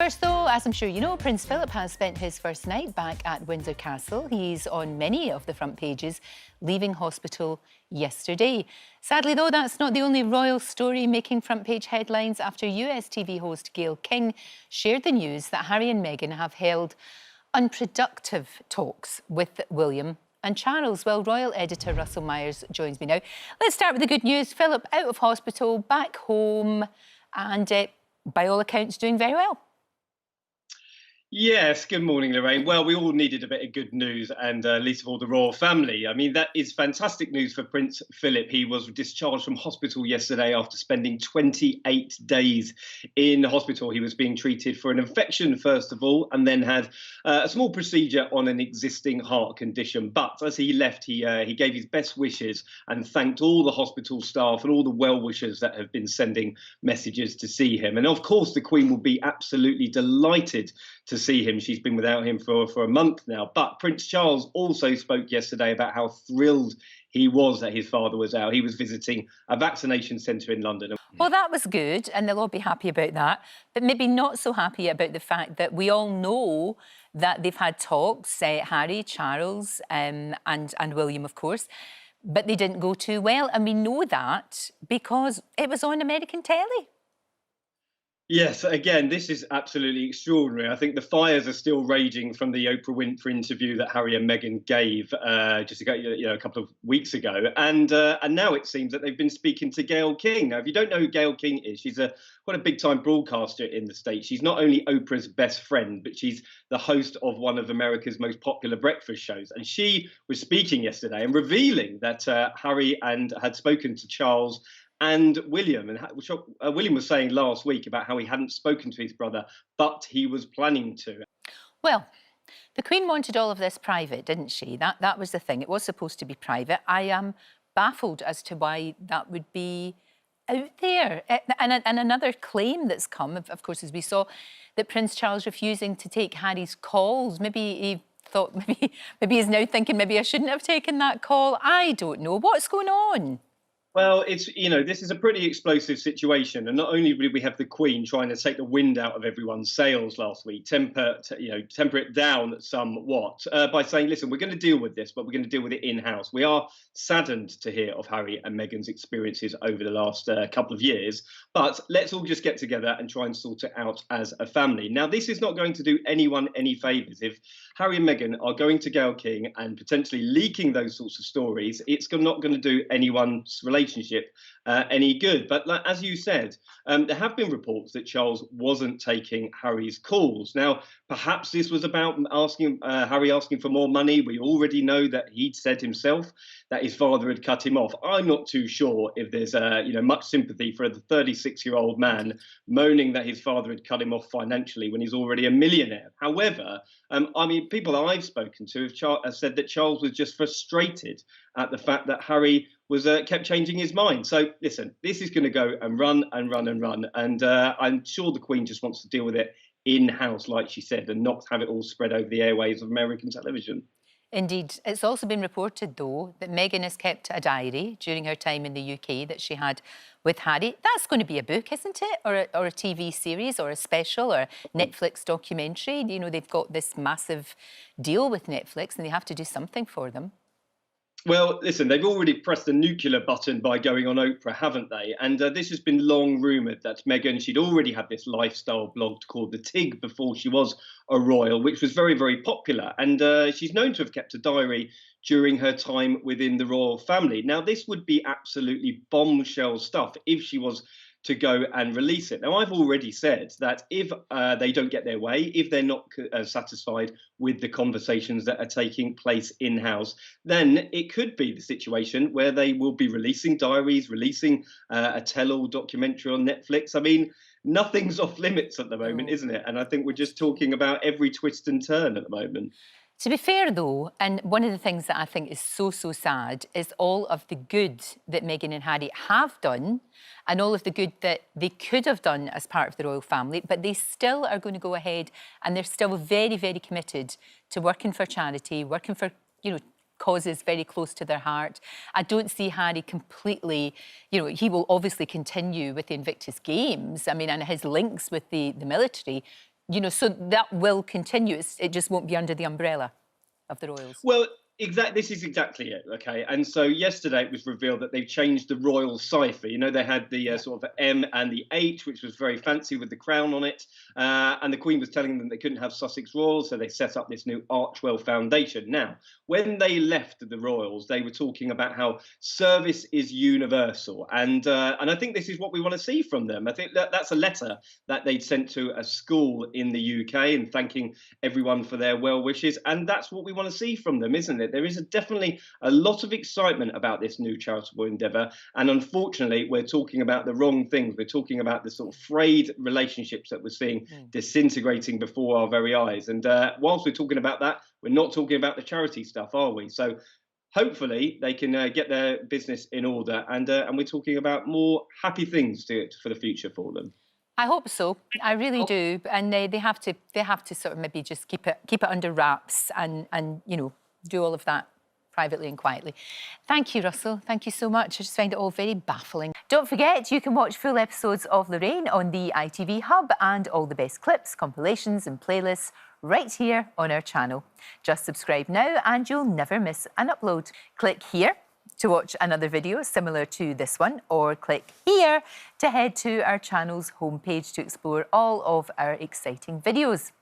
First though, as I'm sure you know, Prince Philip has spent his first night back at Windsor Castle. He's on many of the front pages, leaving hospital yesterday. Sadly though, that's not the only royal story making front page headlines after US TV host Gayle King shared the news that Harry and Meghan have held unproductive talks with William and Charles. Well, royal editor Russell Myers joins me now. Let's start with the good news. Philip out of hospital, back home, and by all accounts doing very well. Yes, good morning, Lorraine. Well, we all needed a bit of good news, and least of all the royal family. I mean, that is fantastic news for Prince Philip. He was discharged from hospital yesterday after spending 28 days in hospital. He was being treated for an infection, first of all, and then had a small procedure on an existing heart condition. But as he left, he gave his best wishes and thanked all the hospital staff and all the well-wishers that have been sending messages to see him. And of course, the Queen will be absolutely delighted to see him. She's been without him for a month now. But Prince Charles also spoke yesterday about how thrilled he was that his father was out. He was visiting a vaccination centre in London. Well, that was good, and they'll all be happy about that. But maybe not so happy about the fact that we all know that they've had talks, Harry, Charles, and William, of course, but they didn't go too well. And we know that because it was on American telly. Yes, again, this is absolutely extraordinary. I think the fires are still raging from the Oprah Winfrey interview that Harry and Meghan gave just a couple of weeks ago, and now it seems that they've been speaking to Gayle King. Now, if you don't know who Gayle King is, she's quite a big-time broadcaster in the States. She's not only Oprah's best friend, but she's the host of one of America's most popular breakfast shows. And she was speaking yesterday and revealing that Harry had spoken to Charles and William, and William was saying last week about how he hadn't spoken to his brother, but he was planning to. Well, the Queen wanted all of this private, didn't she? That was the thing. It was supposed to be private. I am baffled as to why that would be out there. And another claim that's come, of course, as we saw, that Prince Charles refusing to take Harry's calls. Maybe he thought, maybe he's now thinking, maybe I shouldn't have taken that call. I don't know. What's going on? Well, this is a pretty explosive situation, and not only did we have the Queen trying to take the wind out of everyone's sails last week, temper it down somewhat by saying, listen, we're going to deal with this, but we're going to deal with it in-house. We are saddened to hear of Harry and Meghan's experiences over the last couple of years, but let's all just get together and try and sort it out as a family. Now, this is not going to do anyone any favours. If Harry and Meghan are going to Gayle King and potentially leaking those sorts of stories, it's not going to do anyone's relationship any good. But as you said, there have been reports that Charles wasn't taking Harry's calls. Now, perhaps this was about Harry asking for more money. We already know that he'd said himself that his father had cut him off. I'm not too sure if there's much sympathy for the 36-year-old man moaning that his father had cut him off financially when he's already a millionaire. However, people I've spoken to have said that Charles was just frustrated at the fact that Harry was kept changing his mind. So listen, this is going to go and run and run and run, and I'm sure the Queen just wants to deal with it in-house, like she said, and not have it all spread over the airwaves of American television. Indeed. It's also been reported, though, that Meghan has kept a diary during her time in the UK that she had with Harry. That's going to be a book, isn't it? Or a TV series or a special or a Netflix documentary. You know, they've got this massive deal with Netflix and they have to do something for them. Well, listen, they've already pressed the nuclear button by going on Oprah, haven't they? And this has been long rumoured that Meghan, she'd already had this lifestyle blog called The Tig before she was a royal, which was very, very popular. And she's known to have kept a diary during her time within the royal family. Now, this would be absolutely bombshell stuff if she was to go and release it. Now, I've already said that if they don't get their way, if they're not satisfied with the conversations that are taking place in-house, then it could be the situation where they will be releasing diaries, releasing a tell-all documentary on Netflix. I mean, nothing's off limits at the moment, isn't it? And I think we're just talking about every twist and turn at the moment. To be fair, though, and one of the things that I think is so sad is all of the good that Meghan and Harry have done and all of the good that they could have done as part of the royal family, but they still are going to go ahead and they're still very, very committed to working for charity, working for, causes very close to their heart. I don't see Harry completely, he will obviously continue with the Invictus Games, and his links with the military, You know, so that will continue. It just won't be under the umbrella of the royals. Well, this is exactly it. Okay, and so yesterday it was revealed that they've changed the royal cipher. You know, they had the sort of M and the H, which was very fancy with the crown on it, and the Queen was telling them they couldn't have Sussex royals, so they set up this new Archwell Foundation. Now, when they left the royals, they were talking about how service is universal, and I think this is what we want to see from them. I think that's a letter that they'd sent to a school in the UK and thanking everyone for their well wishes, and that's what we want to see from them, isn't it? There is definitely a lot of excitement about this new charitable endeavour, and unfortunately we're talking about the wrong things. We're talking about the sort of frayed relationships that we're seeing disintegrating before our very eyes, and whilst we're talking about that, we're not talking about the charity stuff, are we? So hopefully they can get their business in order, and we're talking about more happy things for the future for them. I hope so. I really do, and they have to sort of maybe just keep it under wraps and you know, do all of that privately and quietly. Thank you, Russell. Thank you so much. I just find it all very baffling. Don't forget, you can watch full episodes of Lorraine on the ITV Hub and all the best clips, compilations and playlists right here on our channel. Just subscribe now and you'll never miss an upload. Click here to watch another video similar to this one, or click here to head to our channel's homepage to explore all of our exciting videos.